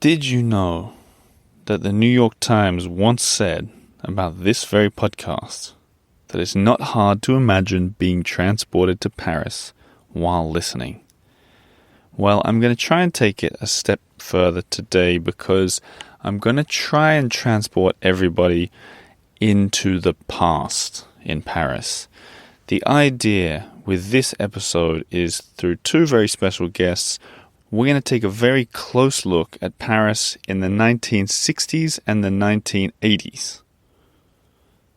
Did you know that the New York Times once said about this very podcast that it's not hard to imagine being transported to Paris while listening? Well, I'm going to try and take it a step further today because I'm going to try and transport everybody into the past in Paris. The idea with this episode is through two very special guests, we're going to take a very close look at Paris in the 1960s and the 1980s.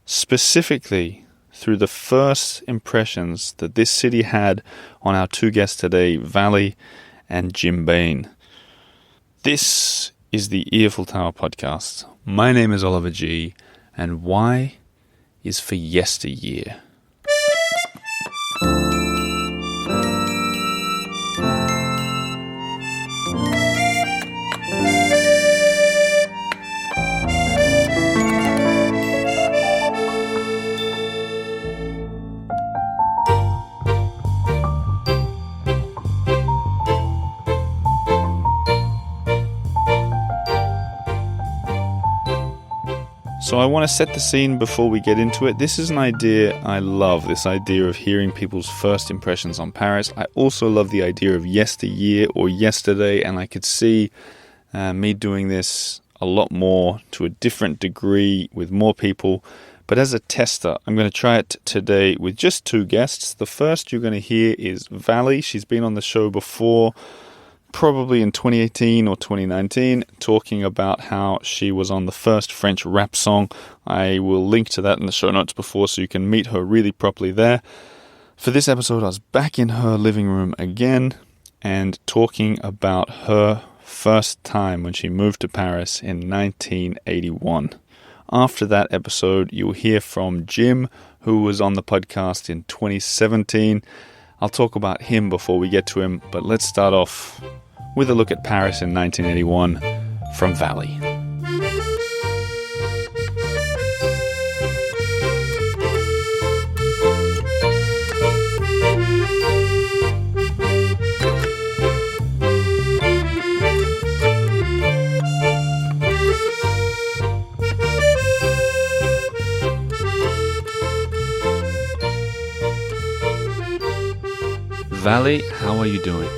Specifically, through the first impressions that this city had on our two guests today, Valli and Jim Bane. This is the Earful Tower podcast. My name is Oliver G, and Y is for Yesteryear. So I want to set the scene before we get into it. This is an idea I love, this idea of hearing people's first impressions on Paris. I also love the idea of yesteryear or yesterday, and I could see me doing this a lot more to a different degree with more people. But as a tester, I'm going to try it today with just two guests. The first you're going to hear is Valli. She's been on the show before, probably in 2018 or 2019, talking about how she was on the first French rap song. I will link to that in the show notes before so you can meet her really properly there. For this episode, I was back in her living room again and talking about her first time when she moved to Paris in 1981. After that episode, you'll hear from Jim, who was on the podcast in 2017. I'll talk about him before we get to him, but let's start off with a look at Paris in 1981 from Valli. Valli, how are you doing?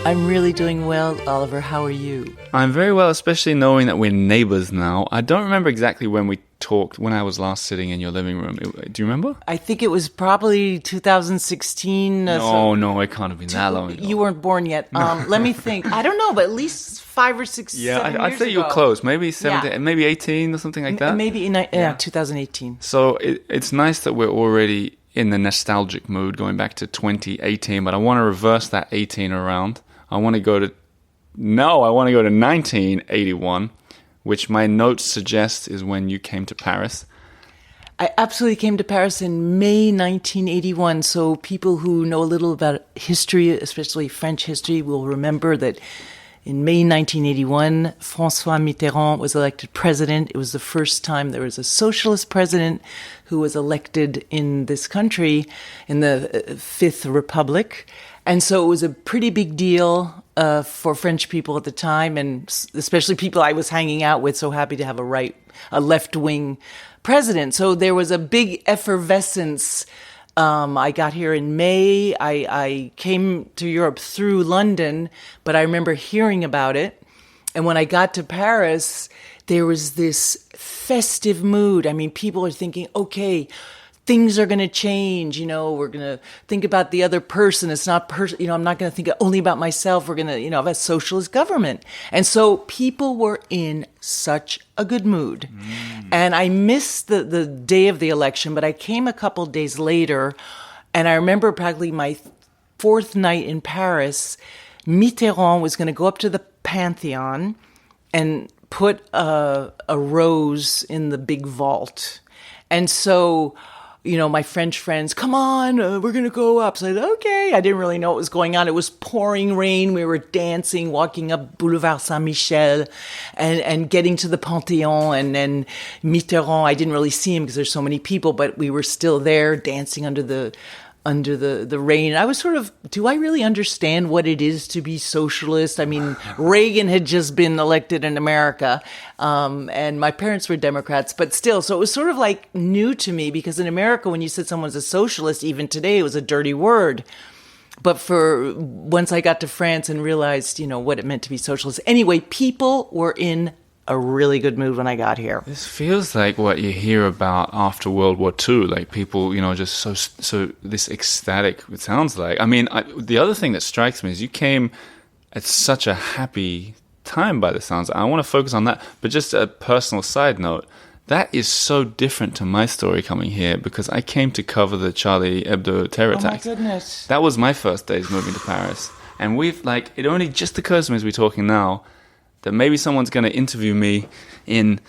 I'm really doing well, Oliver. How are you? I'm very well, especially knowing that we're neighbors now. I don't remember exactly when we talked, when I was last sitting in your living room. Do you remember? I think it was probably 2016. No, it can't have been that long ago. You weren't born yet. No. Let me think. I don't know, but at least 5 or 6, 7 years I'd say ago. you're close. Maybe 17, maybe 18 or something like that. Maybe in 2018. So it's nice that we're already in the nostalgic mood going back to 2018, but I want to reverse that 18 around. I want to go to 1981, which my notes suggest is when you came to Paris. I absolutely came to Paris in May 1981, so people who know a little about history, especially French history, will remember that in May 1981, François Mitterrand was elected president. It was the first time there was a socialist president who was elected in this country, in the Fifth Republic. And so it was a pretty big deal for French people at the time, and especially people I was hanging out with, so happy to have a left-wing president. So there was a big effervescence. I got here in May. I came to Europe through London, but I remember hearing about it. And when I got to Paris, there was this festive mood. I mean, people are thinking, okay, things are going to change. We're going to think about the other person. It's not I'm not going to think only about myself. We're going to, have a socialist government. And so people were in such a good mood. And I missed the day of the election, but I came a couple days later, and I remember practically my fourth night in Paris, Mitterrand was going to go up to the Pantheon and put a rose in the big vault. And so, my French friends, come on, we're going to go up. So I said, okay. I didn't really know what was going on. It was pouring rain. We were dancing, walking up Boulevard Saint-Michel and getting to the Panthéon. And then Mitterrand, I didn't really see him because there's so many people, but we were still there dancing under the under the reign. I was sort of, do I really understand what it is to be socialist? I mean, Reagan had just been elected in America, and my parents were Democrats, but still, so it was sort of like new to me, because in America, when you said someone's a socialist, even today, it was a dirty word. But once I got to France and realized, what it meant to be socialist. Anyway, people were in a really good mood when I got here. This feels like what you hear about after World War II, like people, just so this ecstatic, it sounds like. I mean, the other thing that strikes me is you came at such a happy time by the sounds. I want to focus on that, but just a personal side note, that is so different to my story coming here, because I came to cover the Charlie Hebdo terror attacks. Oh my goodness. That was my first days moving to Paris. And it only just occurs to me as we're talking now, that maybe someone's going to interview me in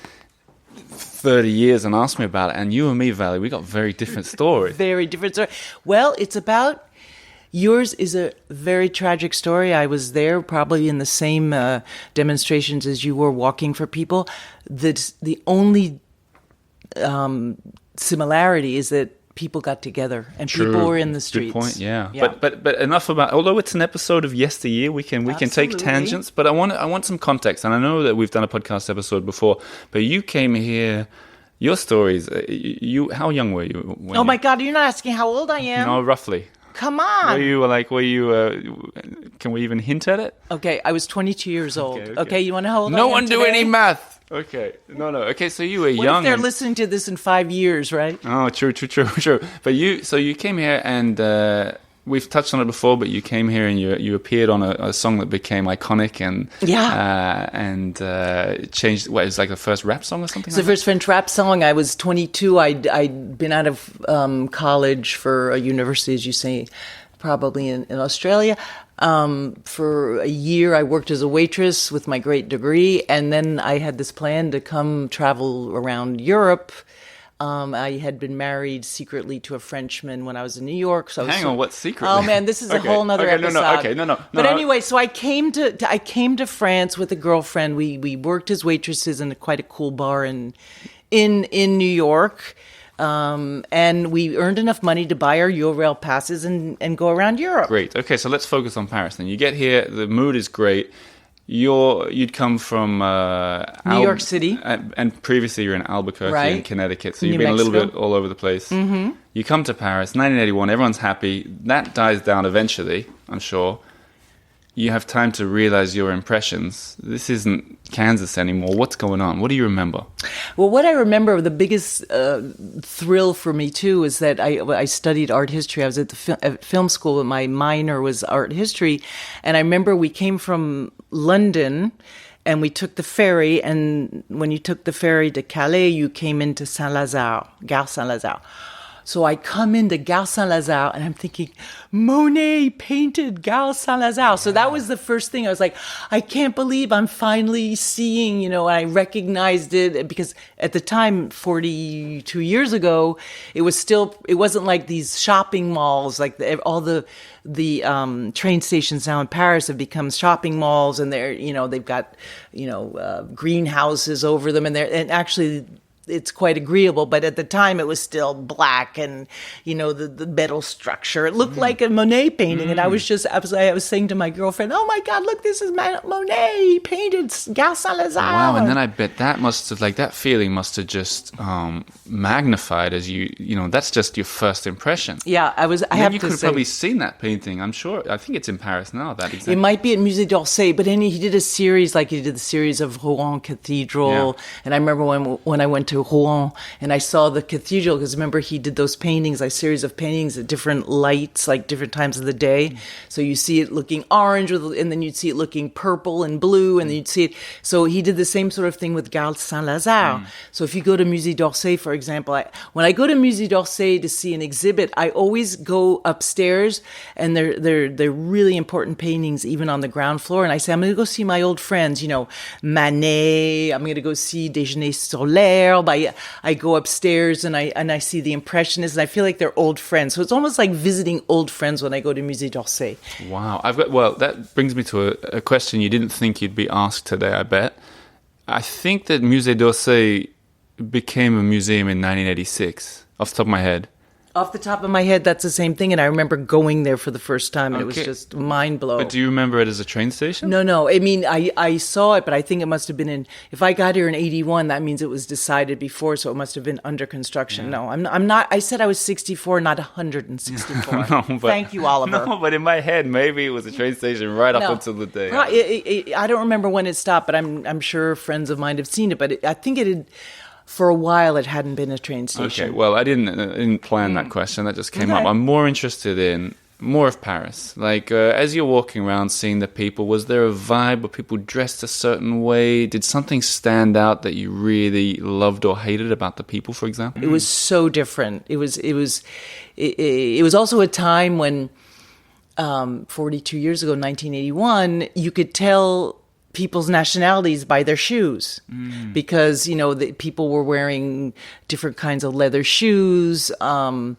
30 years and ask me about it. And you and me, Valli, we got very different stories. Very different story. Well, it's about... Yours is a very tragic story. I was there probably in the same demonstrations as you were, walking for people. The only similarity is that people got together and people were in the streets. Good point. Yeah. But enough about. Although it's an episode of Yesteryear, we can take tangents. But I want some context, and I know that we've done a podcast episode before. But you came here. Your stories. How young were you? My God! You're not asking how old I am. No, roughly. Come on. Were you? Can we even hint at it? Okay, I was 22 years old. Okay, you want to know how old I am? No one do today? any math. Okay. No. Okay, so you were What young. if they're listening to this in 5 years, right? Oh, true. But you came here, and we've touched on it before, but you came here and you appeared on a song that became iconic and changed. What, it was like the first rap song or something? It's the first French rap song. I was 22. I'd been out of college for a university, as you say, probably in Australia. For a year, I worked as a waitress with my great degree, and then I had this plan to come travel around Europe. I had been married secretly to a Frenchman when I was in New York. So hang on, what secret? Oh man, this is a whole nother episode. No. But anyway, so I came to France with a girlfriend. We worked as waitresses in quite a cool bar in New York. And we earned enough money to buy our Eurail passes and go around Europe. Great. Okay, so let's focus on Paris then. You get here, the mood is great. You'd come from New York City, and previously you're in Albuquerque in Connecticut, so you've been Mexico. a little bit all over the place. Mm-hmm. You come to Paris, 1981. Everyone's happy. That dies down eventually, I'm sure. You have time to realize your impressions. This isn't Kansas anymore. What's going on? What do you remember? Well, what I remember, the biggest thrill for me, too, is that I studied art history. I was at the film school, and my minor was art history. And I remember we came from London, and we took the ferry. And when you took the ferry to Calais, you came into Saint-Lazare, Gare Saint-Lazare. So I come into Gare Saint-Lazare, and I'm thinking, Monet painted Gare Saint-Lazare. So that was the first thing. I was like, I can't believe I'm finally seeing, and I recognized it, because at the time, 42 years ago, it wasn't like these shopping malls, like all the train stations now in Paris have become shopping malls, and they've got, greenhouses over them, and actually, it's quite agreeable, but at the time it was still black and, the metal structure. It looked like a Monet painting. And I was saying to my girlfriend, oh my God, look, this is Monet painted Gare Saint-Lazare. Wow, and then I bet that feeling must have just magnified as that's just your first impression. Yeah, You could have probably seen that painting, I'm sure. I think it's in Paris now, that exactly. It might be at Musée d'Orsay, but he did a series, like he did the series of Rouen Cathedral. Yeah. And I remember when I went to Rouen and I saw the cathedral, because remember he did those paintings, like series of paintings at different lights, like different times of the day. So you see it looking orange, and then you'd see it looking purple and blue, and then you'd see it. So he did the same sort of thing with Gare Saint-Lazare. So if you go to Musée d'Orsay, for example, when I go to Musée d'Orsay to see an exhibit, I always go upstairs, and they're really important paintings even on the ground floor. And I say, I'm going to go see my old friends, Manet. I'm going to go see Déjeuner sur l'herbe. I go upstairs and I see the Impressionists, and I feel like they're old friends. So it's almost like visiting old friends when I go to Musée d'Orsay. Wow. That brings me to a question you didn't think you'd be asked today, I bet. I think that Musée d'Orsay became a museum in 1986, off the top of my head. Off the top of my head, that's the same thing. And I remember going there for the first time, and it was just mind-blowing. But do you remember it as a train station? No. I mean, I saw it, but I think it must have been if I got here in 81, that means it was decided before, so it must have been under construction. Yeah. No, I'm not. I said I was 64, not 164. No, Thank you, Oliver. No, but in my head, maybe it was a train station right up until the day. I don't remember when it stopped, but I'm sure friends of mine have seen it. But I think it had... For a while, it hadn't been a train station. Okay, well, I didn't plan that question. That just came up. I'm more interested in more of Paris. Like, as you're walking around, seeing the people, was there a vibe? Were people dressed a certain way? Did something stand out that you really loved or hated about the people, for example? It was so different. It was also a time when, 42 years ago, 1981, you could tell people's nationalities by their shoes, because people were wearing different kinds of leather shoes. In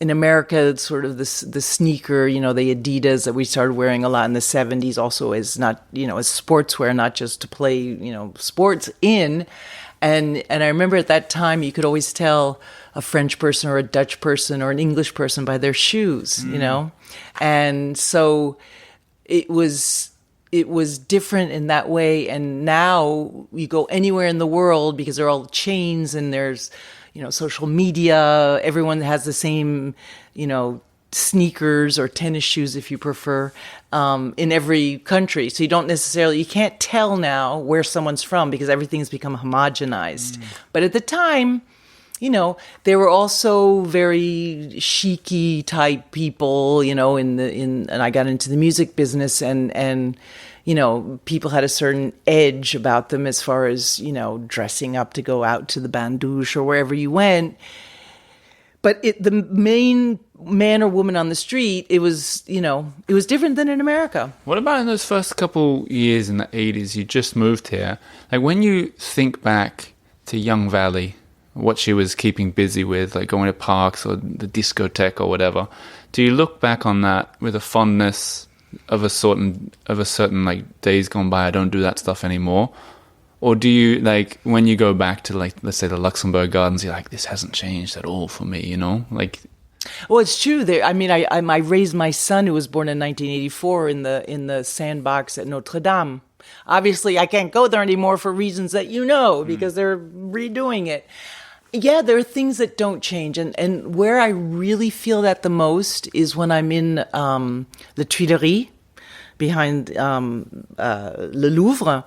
America, it's sort of the sneaker, the Adidas that we started wearing a lot in the 70s, also as not as sportswear, not just to play sports in. And I remember at that time you could always tell a French person or a Dutch person or an English person by their shoes, and so it was different in that way. And now you go anywhere in the world, because they're all chains and there's, social media. Everyone has the same, sneakers or tennis shoes, if you prefer, in every country. So you can't tell now where someone's from, because everything's become homogenized. But at the time, they were also very chic-y type people, and I got into the music business, and people had a certain edge about them as far as, dressing up to go out to the bain douche or wherever you went. But the main man or woman on the street, it was different than in America. What about in those first couple years in the 80s? You just moved here. Like, when you think back to young Valli, what she was keeping busy with, like going to parks or the discotheque or whatever, do you look back on that with a fondness of a certain like, days gone by, I don't do that stuff anymore? Or do you, like, when you go back to, like, let's say the Luxembourg Gardens, you're like, this hasn't changed at all for me, like? Well, it's true. I raised my son, who was born in 1984, in the sandbox at Notre Dame. Obviously, I can't go there anymore for reasons that because they're redoing it. Yeah, there are things that don't change. And where I really feel that the most is when I'm in the Tuileries, behind Le Louvre.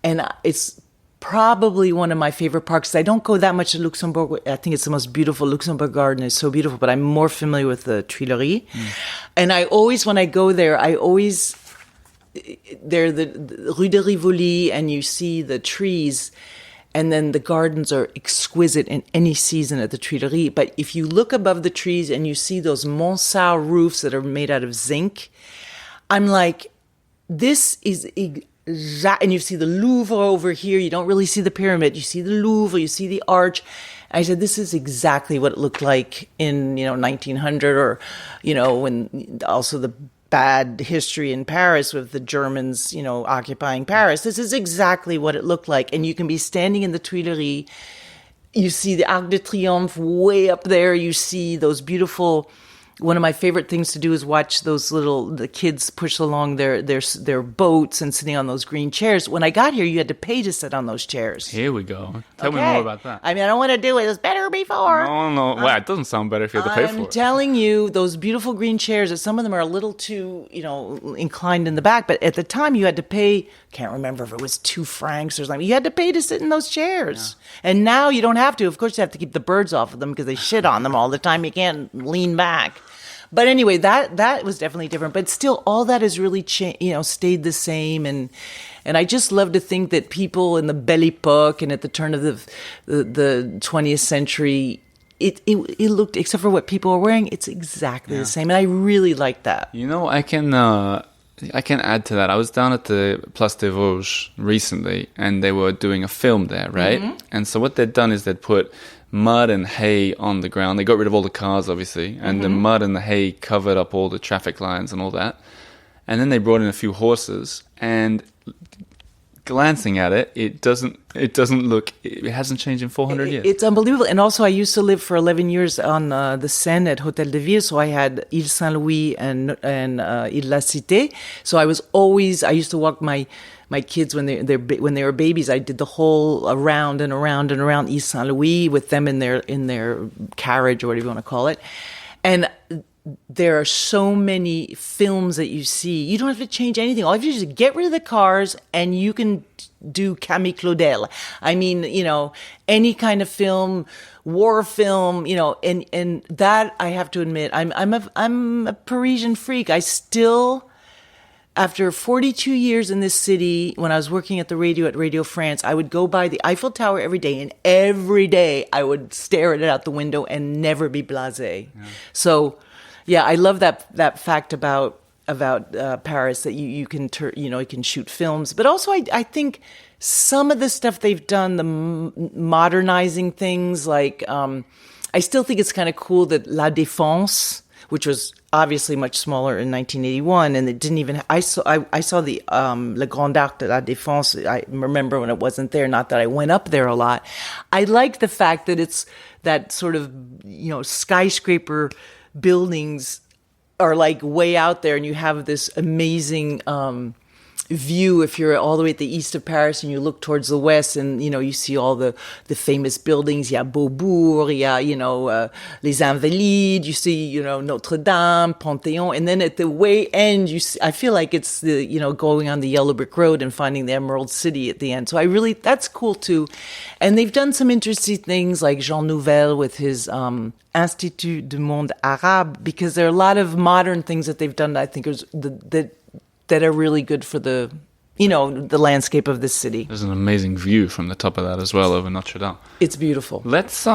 And it's probably one of my favorite parks. I don't go that much to Luxembourg. I think it's the most beautiful. Luxembourg Garden is so beautiful, but I'm more familiar with the Tuileries. And when I go there, they're the Rue de Rivoli, and you see the trees. And then the gardens are exquisite in any season at the Tuileries. But if you look above the trees and you see those Mansard roofs that are made out of zinc, I'm like, this is and you see the Louvre over here. You don't really see the pyramid. You see the Louvre. You see the arch. I said, this is exactly what it looked like in 1900, or when also the bad history in Paris with the Germans, occupying Paris. This is exactly what it looked like. And you can be standing in the Tuileries. You see the Arc de Triomphe way up there. You see those beautiful... One of my favorite things to do is watch the kids push along their boats and sitting on those green chairs. When I got here, you had to pay to sit on those chairs. Here we go. Tell me more about that. I mean, I don't want to do it. It's better before. No. Well, it doesn't sound better if you have to pay for it. I'm telling you, those beautiful green chairs, some of them are a little too, inclined in the back. But at the time, you had to pay, can't remember if it was 2 francs or something. You had to pay to sit in those chairs. Yeah. And now you don't have to. Of course, you have to keep the birds off of them because they shit on them all the time. You can't lean back. But anyway, that was definitely different. But still, all that has really stayed the same. And I just love to think that people in the Belle Époque and at the turn of the 20th century, it looked, except for what people are wearing, it's exactly the same. And I really like that. I can add to that. I was down at the Place des Vosges recently, and they were doing a film there, right? Mm-hmm. And so what they'd done is they'd put mud and hay on the ground. They got rid of all the cars, obviously, and the mud and the hay covered up all the traffic lines and all that. And then they brought in a few horses, and glancing at it, it doesn't look, it hasn't changed in 400 years. It's unbelievable. And also, I used to live for 11 years on the Seine at Hôtel de Ville. So I had Ile Saint-Louis and Ile La Cité. So I used to walk my kids when they were babies. I did the whole around and around and around Ile Saint-Louis with them in their carriage or whatever you want to call it. And there are so many films that you see. You don't have to change anything. All you have to do is get rid of the cars and you can do Camille Claudel. I mean, any kind of film, war film, and that I have to admit, I'm a Parisian freak. I still, after 42 years in this city, when I was working at the radio at Radio France, I would go by the Eiffel Tower every day, and every day I would stare at it out the window and never be blasé. Yeah. So, yeah, I love that fact about Paris, that you can you can shoot films, but also I think some of the stuff they've done, the modernizing things, like I still think it's kind of cool that La Défense, which was obviously much smaller in 1981, and it didn't even. I saw the Le Grand Arc de la Défense. I remember when it wasn't there. Not that I went up there a lot. I like the fact that it's that sort of skyscraper buildings are like way out there, and you have this amazing view if you're all the way at the east of Paris and you look towards the west, and you see all the famous buildings. Il y a Beaubourg, il y a les Invalides, you see Notre Dame, Panthéon, and then at the way end you see, I feel like it's the going on the yellow brick road and finding the Emerald City at the end. So that's cool too. And they've done some interesting things like Jean Nouvel with his Institut du Monde Arabe, because there are a lot of modern things that they've done that I think that are really good for the landscape of this city. There's an amazing view from the top of that as well over Notre Dame. It's beautiful. Let's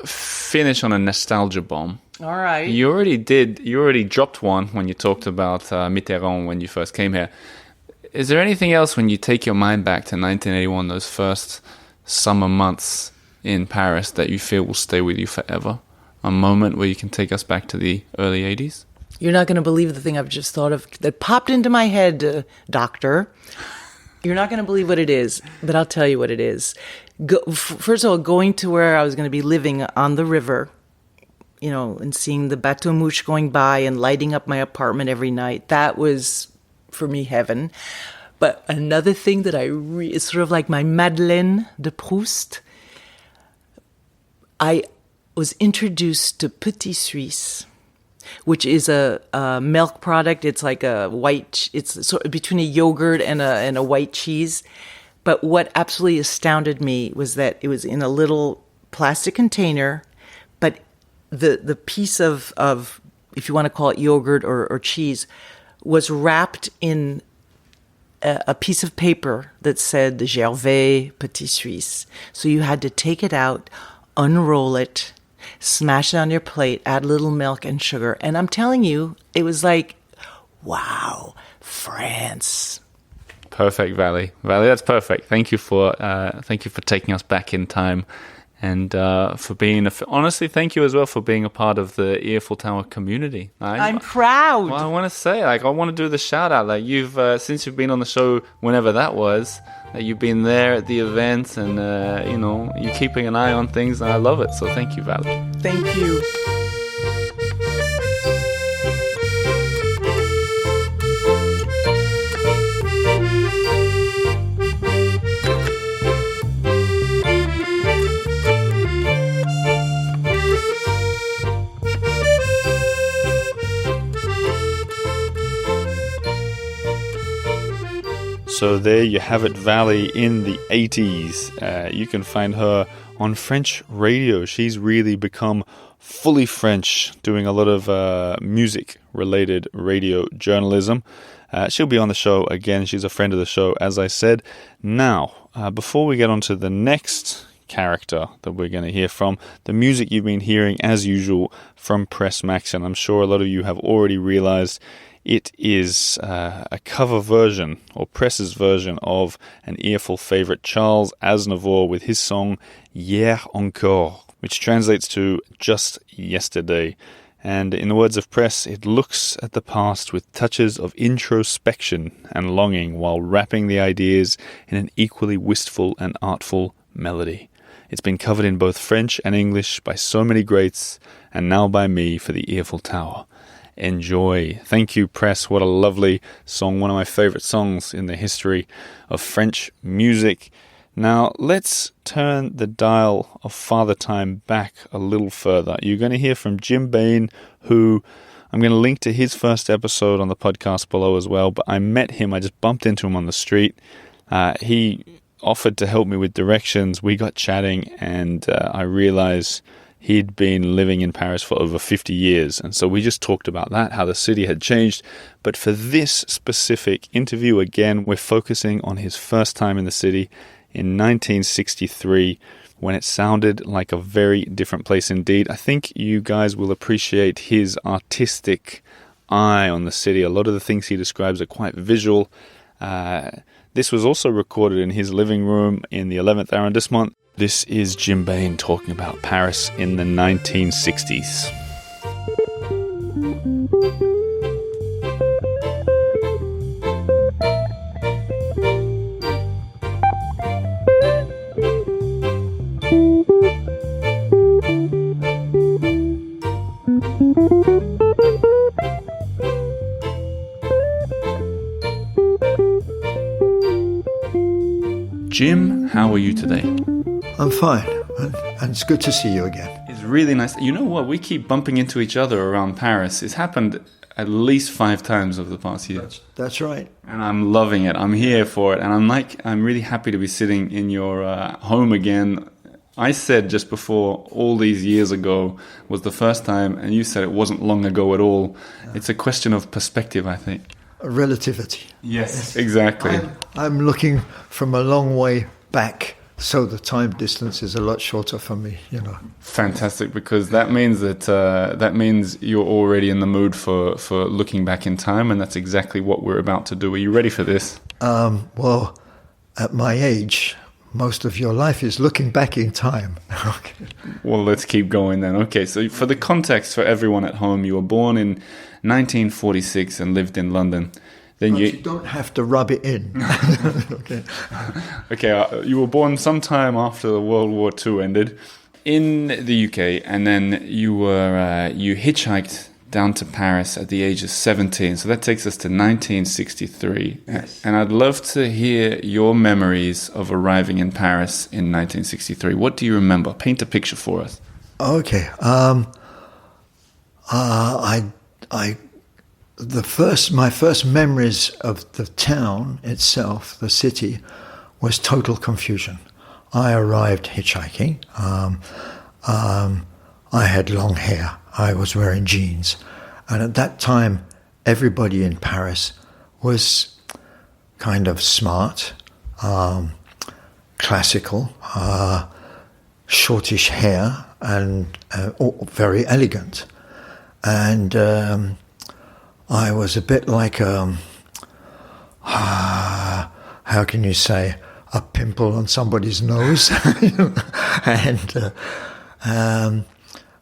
finish on a nostalgia bomb. All right. You already dropped one when you talked about Mitterrand when you first came here. Is there anything else when you take your mind back to 1981, those first summer months in Paris, that you feel will stay with you forever? A moment where you can take us back to the early 80s? You're not going to believe the thing I've just thought of that popped into my head, doctor. You're not going to believe what it is, but I'll tell you what it is. First of all, going to where I was going to be living on the river, and seeing the bateau mouche going by and lighting up my apartment every night, that was, for me, heaven. But another thing that is sort of like my Madeleine de Proust, I was introduced to Petit Suisse, which is a milk product. It's like it's sort of between a yogurt and a white cheese. But what absolutely astounded me was that it was in a little plastic container, but the piece of if you want to call it yogurt or cheese, was wrapped in a piece of paper that said Gervais Petit Suisse. So you had to take it out, unroll it, smash it on your plate, add a little milk and sugar. And I'm telling you, it was like, wow, France. Perfect, Valli. Valli, that's perfect. Thank you for taking us back in time, and for being honestly, thank you as well for being a part of the Earful Tower community. I'm proud. Well, I want to say, I want to do the shout out. You've since you've been on the show, whenever that was, you've been there at the events, and you're keeping an eye on things, and I love it. So thank you, Valli. Thank you. So there you have it, Valli in the 80s. You can find her on French radio. She's really become fully French, doing a lot of music-related radio journalism. She'll be on the show again. She's a friend of the show, as I said. Now, before we get on to the next character that we're going to hear from, the music you've been hearing, as usual, from Press Max, and I'm sure a lot of you have already realized it is a cover version, or Press's version, of an Earful favorite, Charles Aznavour, with his song Hier encore, which translates to Just Yesterday. And in the words of Press, it looks at the past with touches of introspection and longing while wrapping the ideas in an equally wistful and artful melody. It's been covered in both French and English by so many greats, and now by me for the Earful Tower. Enjoy. Thank you, Press. What a lovely song. One of my favorite songs in the history of French music. Now, let's turn the dial of Father Time back a little further. You're going to hear from Jim Bane, who I'm going to link to his first episode on the podcast below as well. But I met him. I just bumped into him on the street. He offered to help me with directions. We got chatting, and I realized he'd been living in Paris for over 50 years. And so we just talked about that, how the city had changed. But for this specific interview, again, we're focusing on his first time in the city in 1963, when it sounded like a very different place indeed. I think you guys will appreciate his artistic eye on the city. A lot of the things he describes are quite visual. This was also recorded in his living room in the 11th arrondissement. This is Jim Bane talking about Paris in the 1960s. Jim, how are you today? I'm fine, and it's good to see you again. It's really nice. You know what? We keep bumping into each other around Paris. It's happened at least 5 times over the past year. That's right. And I'm loving it. I'm here for it. And I'm really happy to be sitting in your home again. I said just before, all these years ago was the first time, and you said it wasn't long ago at all. Yeah. It's a question of perspective, I think. Relativity. Yes, exactly. I'm looking from a long way back, so the time distance is a lot shorter for me, you know. Fantastic, because that means that means you're already in the mood for looking back in time, and that's exactly what we're about to do. Are you ready for this? Well, at my age, most of your life is looking back in time. Okay. Well, let's keep going then. Okay, so for the context for everyone at home, you were born in 1946 and lived in London. Then you don't have to rub it in. Okay. Okay, you were born sometime after World War II ended in the UK, and then you hitchhiked down to Paris at the age of 17. So that takes us to 1963. Yes. And I'd love to hear your memories of arriving in Paris in 1963. What do you remember? Paint a picture for us. Okay. My first memories of the town itself, the city, was total confusion. I arrived hitchhiking. I had long hair. I was wearing jeans. And at that time, everybody in Paris was kind of smart, classical, shortish hair, and very elegant. And I was a bit like how can you say, a pimple on somebody's nose.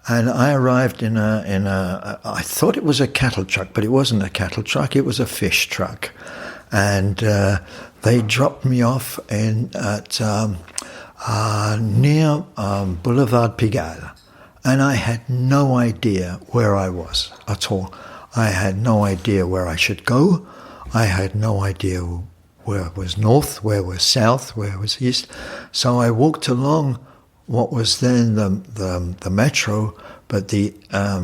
And I arrived in a I thought it was a cattle truck, but it wasn't a cattle truck, it was a fish truck. And they dropped me off at near Boulevard Pigalle. And I had no idea where I was at all. I had no idea where I should go. I had no idea where was north, where was south, where was east. So I walked along what was then the metro, but the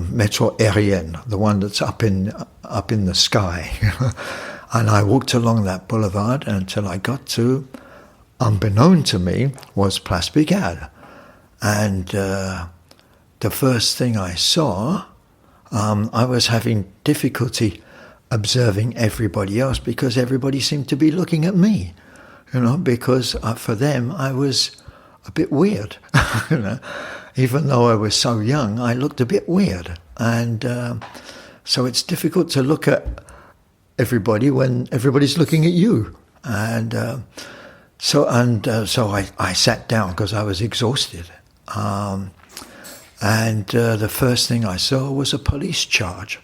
metro aérienne, the one that's up in the sky. And I walked along that boulevard until I got to, unbeknown to me, was Place Pigalle. And the first thing I saw, I was having difficulty observing everybody else because everybody seemed to be looking at me, because for them I was a bit weird. Even though I was so young, I looked a bit weird. And so it's difficult to look at everybody when everybody's looking at you. And so I sat down because I was exhausted. And the first thing I saw was a police charge.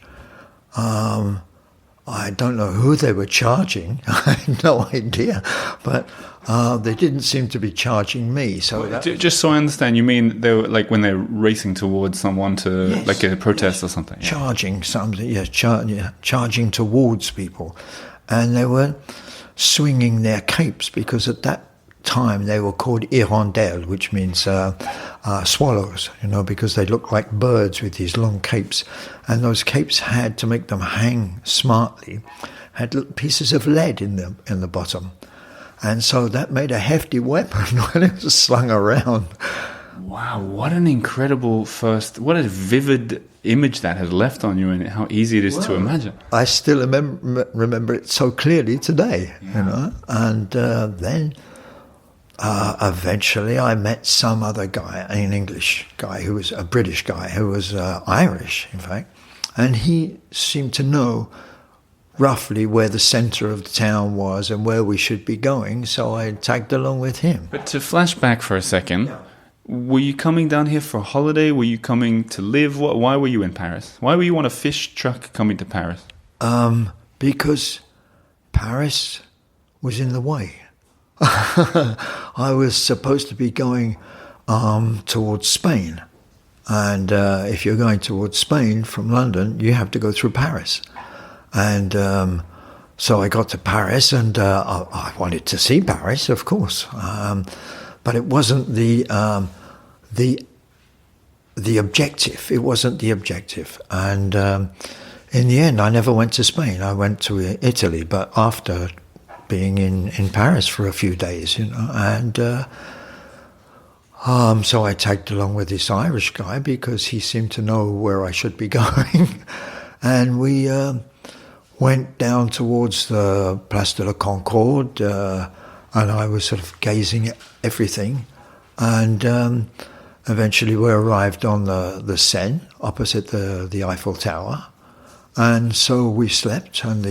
I don't know who they were charging. I had no idea. But they didn't seem to be charging me. So just so I understand, you mean they were like when they're racing towards someone to like a protest or something? Yeah. Charging something, charging towards people. And they were swinging their capes because at that time they were called hirondelles, which means swallows, because they looked like birds with these long capes. And those capes had, to make them hang smartly, had little pieces of lead in the bottom. And so that made a hefty weapon when it was slung around. Wow, what an incredible what a vivid image that has left on you, and how easy it is to imagine. I still remember it so clearly today, And then eventually I met some other guy, an English guy, who was a British guy, who was Irish, in fact. And he seemed to know roughly where the centre of the town was and where we should be going, so I tagged along with him. But to flash back for a second, were you coming down here for a holiday? Were you coming to live? Why were you in Paris? Why were you on a fish truck coming to Paris? Because Paris was in the way. I was supposed to be going towards Spain. And if you're going towards Spain from London, you have to go through Paris. And so I got to Paris, and I wanted to see Paris, of course. But it wasn't the objective. It wasn't the objective. And in the end, I never went to Spain. I went to Italy, but after being in Paris for a few days, and so I tagged along with this Irish guy because he seemed to know where I should be going. And we went down towards the Place de la Concorde, and I was sort of gazing at everything. And eventually we arrived on the Seine, opposite the Eiffel Tower. And so we slept, and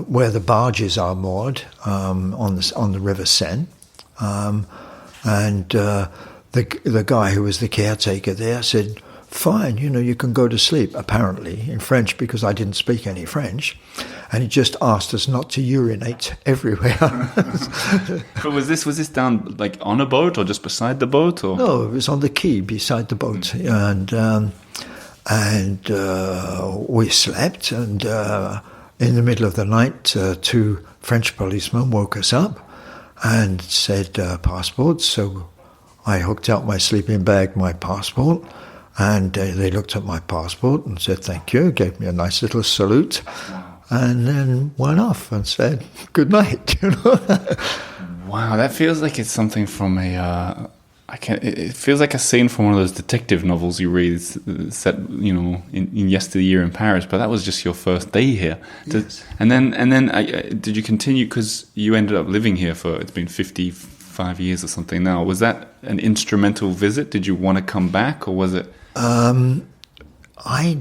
where the barges are moored on the River Seine. And the guy who was the caretaker there said, "Fine, you can go to sleep," apparently in French, because I didn't speak any French. And he just asked us not to urinate everywhere. But was this down like on a boat or just beside the boat? Or? No, it was on the quay beside the boat. And we slept, and in the middle of the night, two French policemen woke us up and said, passports. So I hooked out my sleeping bag, my passport, and they looked at my passport and said, "Thank you," gave me a nice little salute, and then went off and said, "Good night." Wow, that feels like it's something from it feels like a scene from one of those detective novels you read, set, in Yesteryear in Paris. But that was just your first day here. Yes. And then, did you continue? Because you ended up living here it's been 55 years or something now. Was that an instrumental visit? Did you want to come back, or was it? I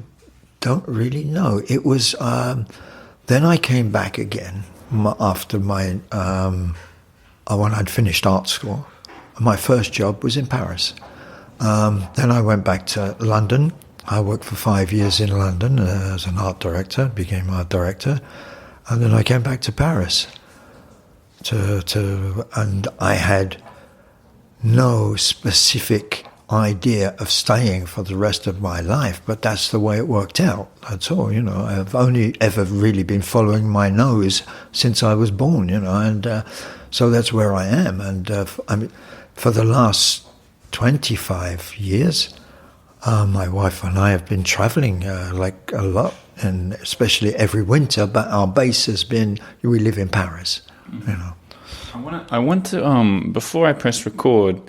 don't really know. It was. Then I came back again after when I'd finished art school. My first job was in Paris. Then I went back to London. I worked for 5 years in London as an art director, became art director. And then I came back to Paris. And I had no specific idea of staying for the rest of my life, but that's the way it worked out. That's all, I've only ever really been following my nose since I was born, and so that's where I am. And for the last 25 years, my wife and I have been traveling like a lot, and especially every winter, but our base has been, we live in Paris, I want to, before I press record,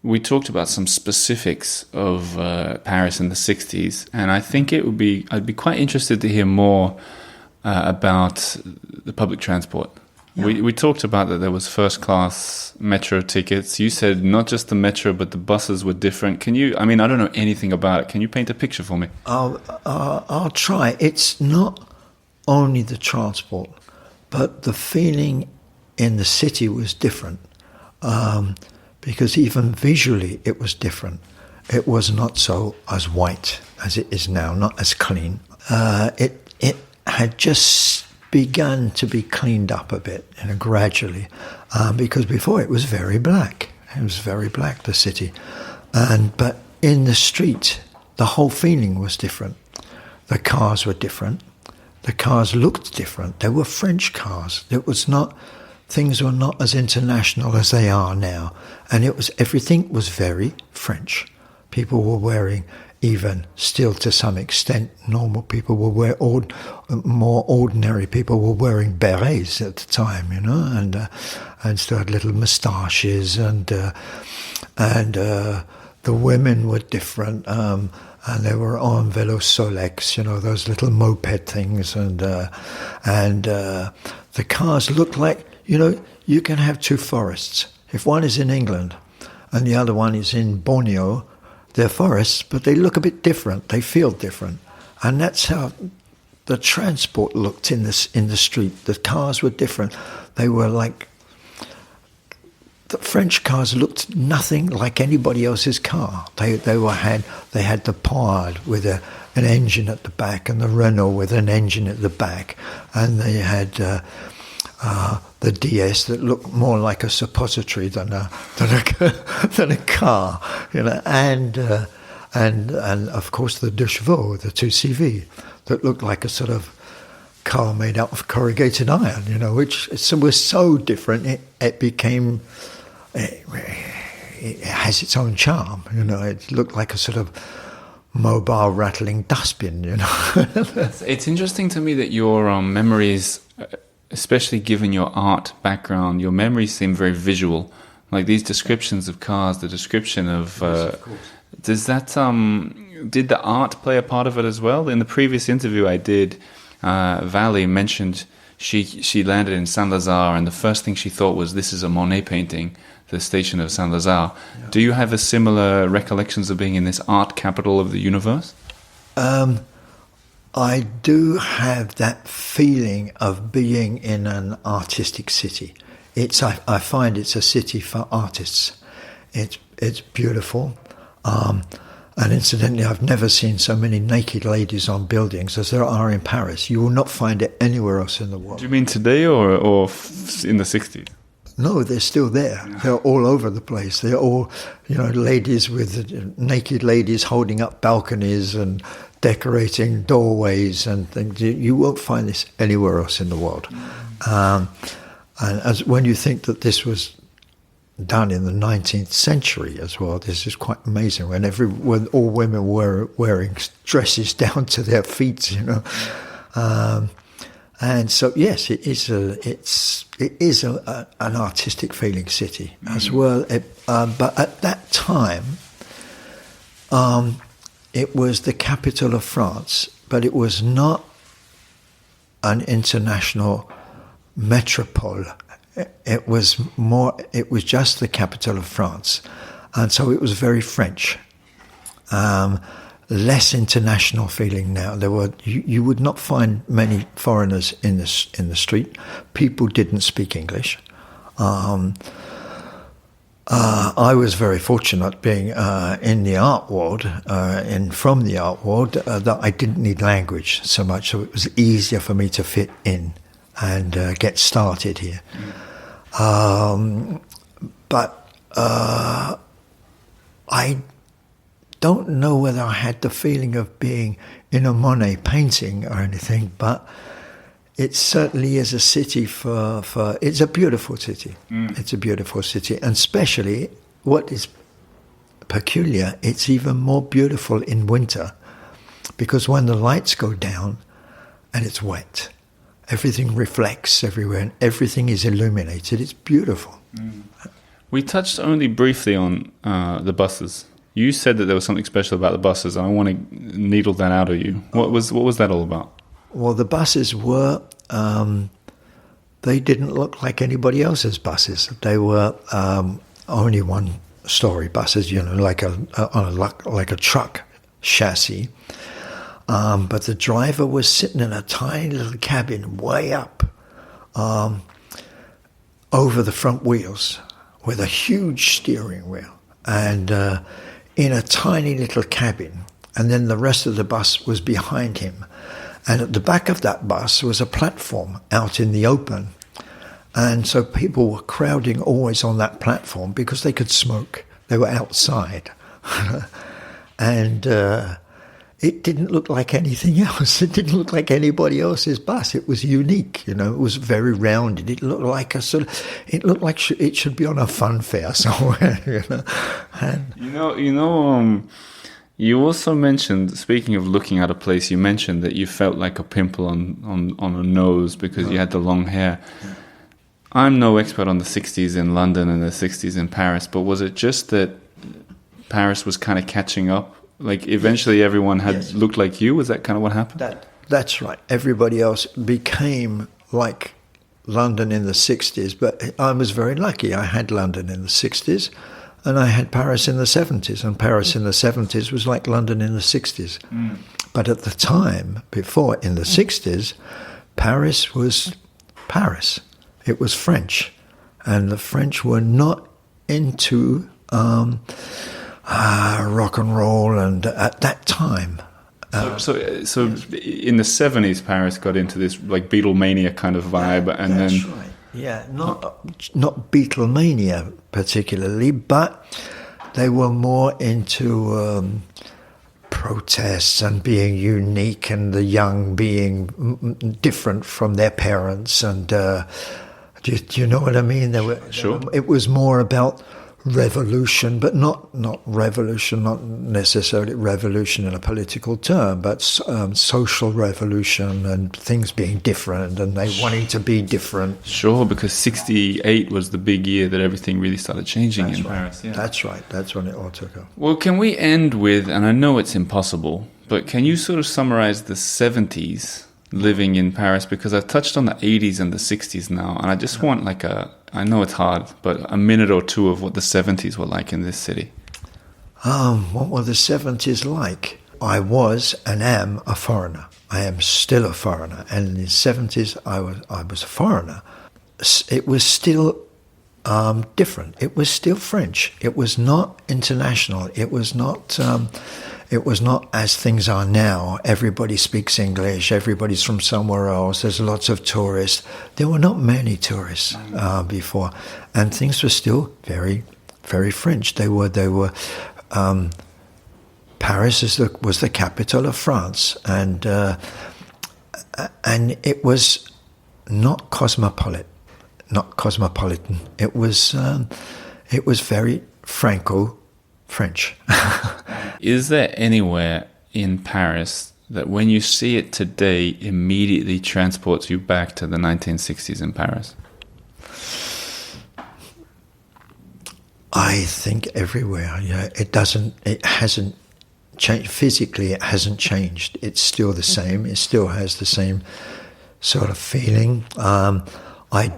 we talked about some specifics of Paris in the 60s, and I think I'd be quite interested to hear more about the public transport. Yeah. We talked about that there was first-class metro tickets. You said not just the metro, but the buses were different. Can you, I don't know anything about it. Can you paint a picture for me? I'll try. It's not only the transport, but the feeling in the city was different. Because even visually it was different. it was not so as white as it is now, not as clean. It had just begun to be cleaned up a bit, gradually, because before it was very black. It was very black, the city. But in the street, the whole feeling was different. The cars were different. The cars looked different. They were French cars. Things were not as international as they are now. And everything was very French. People were wearing, even still to some extent, normal people were wearing, more ordinary people were wearing berets at the time, and still had little moustaches, and the women were different, and they were on velosolex, those little moped things, and the cars looked like, you can have two forests. If one is in England and the other one is in Borneo, they're forests, but they look a bit different. They feel different. And that's how the transport looked in the street. The cars were different. They were like, the French cars looked nothing like anybody else's car. They had the Pard with an engine at the back, and the Renault with an engine at the back, and they had the DS that looked more like a suppository than a car, and of course the deux chevaux, the 2CV, that looked like a sort of car made out of corrugated iron, which was so different. It became, it has its own charm, It looked like a sort of mobile rattling dustbin, It's interesting to me that your memories, especially given your art background, your memories seem very visual. Like these descriptions of cars, the description of... does that... did the art play a part of it as well? In the previous interview I did, Valli mentioned she landed in Saint-Lazare, and the first thing she thought was, this is a Monet painting, the station of Saint-Lazare. Yeah. Do you have a similar recollections of being in this art capital of the universe? I do have that feeling of being in an artistic city. I find it's a city for artists. It's beautiful. And incidentally, I've never seen so many naked ladies on buildings as there are in Paris. You will not find it anywhere else in the world. Do you mean today or in the 60s? No, they're still there. They're all over the place. They're all, ladies naked ladies holding up balconies and decorating doorways and things. You won't find this anywhere else in the world. And when you think that this was done in the 19th century as well, this is quite amazing. When all women were wearing dresses down to their feet, and so yes, it is an artistic feeling city as well. But at that time, it was the capital of France, but it was not an international metropole. It was just the capital of France, and so it was very French. Less international feeling now. You would not find many foreigners in the street. People didn't speak English. I was very fortunate being in the art world, from the art world, that I didn't need language so much, so it was easier for me to fit in and get started here. But I don't know whether I had the feeling of being in a Monet painting or anything, but it certainly is a city for it's a beautiful city. It's a beautiful city, and especially what is peculiar, it's even more beautiful in winter, because when the lights go down and it's wet, everything reflects everywhere and everything is illuminated. It's beautiful. We touched only briefly on the buses. You said that there was something special about the buses, and I want to needle that out of you. What was that all about? Well, the buses were, they didn't look like anybody else's buses. They were only one-story buses, like a truck chassis. But the driver was sitting in a tiny little cabin way up over the front wheels with a huge steering wheel. And in a tiny little cabin, and then the rest of the bus was behind him. And at the back of that bus was a platform out in the open. And so people were crowding always on that platform because they could smoke. They were outside. And it didn't look like anything else. It didn't look like anybody else's bus. It was unique, you know. It was very rounded. It looked like it should be on a fun fair somewhere, you know. And you also mentioned, speaking of looking at a place, you mentioned that you felt like a pimple on a nose because you had the long hair. I'm no expert on the 60s in London and the 60s in Paris, but was it just that Paris was kind of catching up? Like eventually everyone had looked like you? Was that kind of what happened? That's right. Everybody else became like London in the 60s, but I was very lucky. I had London in the 60s. And I had Paris in the 70s, and Paris in the 70s was like London in the 60s. But at the time, before, in the 60s, Paris was Paris. It was French. And the French were not into rock and roll, and at that time. So in the 70s, Paris got into this like Beatlemania kind of vibe. That's right. Yeah, not Beatlemania particularly, but they were more into protests and being unique, and the young being different from their parents. And do you know what I mean? Sure. It was more about revolution, but not revolution, not necessarily revolution in a political term, but social revolution and things being different and they wanting to be different. Sure, because 68 was the big year that everything really started changing in Paris. Yeah. That's right. That's when it all took off. Well, can we end with, and I know it's impossible, but can you sort of summarize the 70s living in Paris? Because I've touched on the 80s and the 60s now, and I just want like I know it's hard, but a minute or two of what the 70s were like in this city. What were the 70s like? I was and am a foreigner. I am still a foreigner. And in the 70s, I was a foreigner. It was still different. It was still French. It was not international. It was not as things are now. Everybody speaks English. Everybody's from somewhere else. There's lots of tourists. There were not many tourists before, and things were still very, very French. They were. Paris was the capital of France, and it was not cosmopolitan. It was very Franco-French. Is there anywhere in Paris that when you see it today immediately transports you back to the 1960s in Paris? I think everywhere. Yeah, it hasn't changed physically. It hasn't changed. It's still the same. It still has the same sort of feeling. I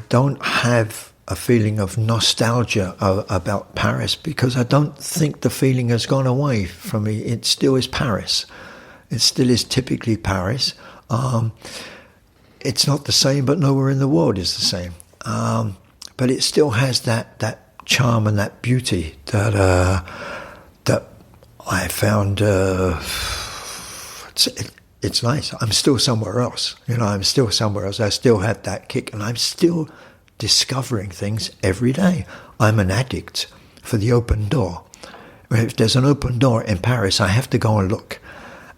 don't have a feeling of nostalgia about Paris because I don't think the feeling has gone away from me. It still is Paris. It still is typically Paris. It's not the same, but nowhere in the world is the same. But it still has that charm and that beauty that I found. It's nice. I'm still somewhere else. I'm still somewhere else. I still have that kick, and I'm still discovering things every day. I'm an addict for the open door. If there's an open door in Paris, I have to go and look.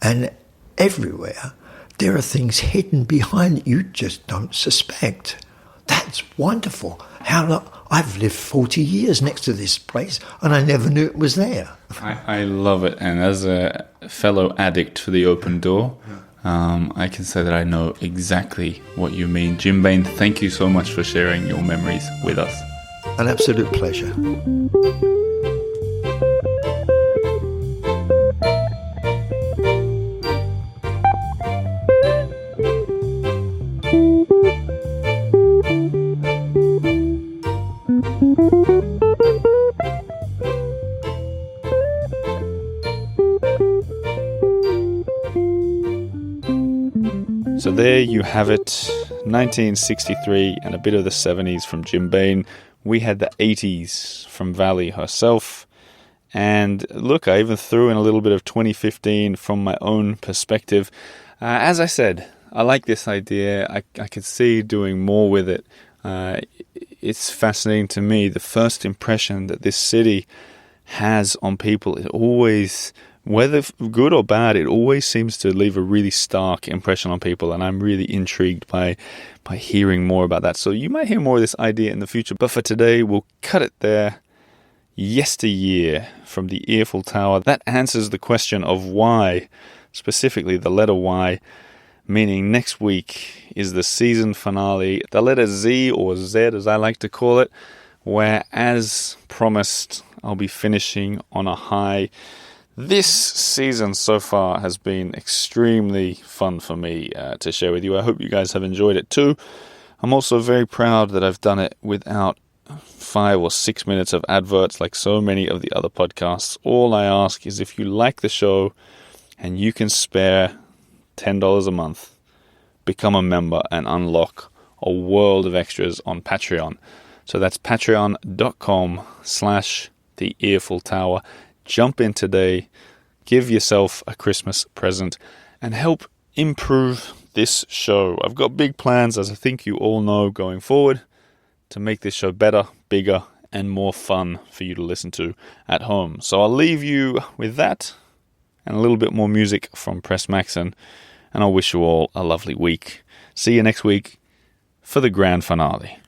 And everywhere, there are things hidden behind that you just don't suspect. That's wonderful. I've lived 40 years next to this place, and I never knew it was there. I love it. And as a fellow addict for the open door, I can say that I know exactly what you mean. Jim Bane, thank you so much for sharing your memories with us. An absolute pleasure. So there you have it, 1963 and a bit of the 70s from Jim Bane. We had the 80s from Valli herself, And look, I even threw in a little bit of 2015 from my own perspective. As I said, I like this idea. I could see doing more with it. It's fascinating to me, the first impression that this city has on people. It always, whether good or bad, it always seems to leave a really stark impression on people, and I'm really intrigued by hearing more about that. So you might hear more of this idea in the future, but for today, we'll cut it there. Yesteryear from the Earful Tower. That answers the question of why, specifically the letter Y, meaning next week is the season finale, the letter Z, or Z as I like to call it, where, as promised, I'll be finishing on a high. This season so far has been extremely fun for me to share with you. I hope you guys have enjoyed it too. I'm also very proud that I've done it without 5 or 6 minutes of adverts like so many of the other podcasts. All I ask is if you like the show and you can spare $10 a month, become a member and unlock a world of extras on Patreon. So that's patreon.com/The Earful Tower. Jump in today, give yourself a Christmas present, and help improve this show. I've got big plans, as I think you all know, going forward to make this show better, bigger, and more fun for you to listen to at home. So I'll leave you with that and a little bit more music from Press Maxon, and I'll wish you all a lovely week. See you next week for the grand finale.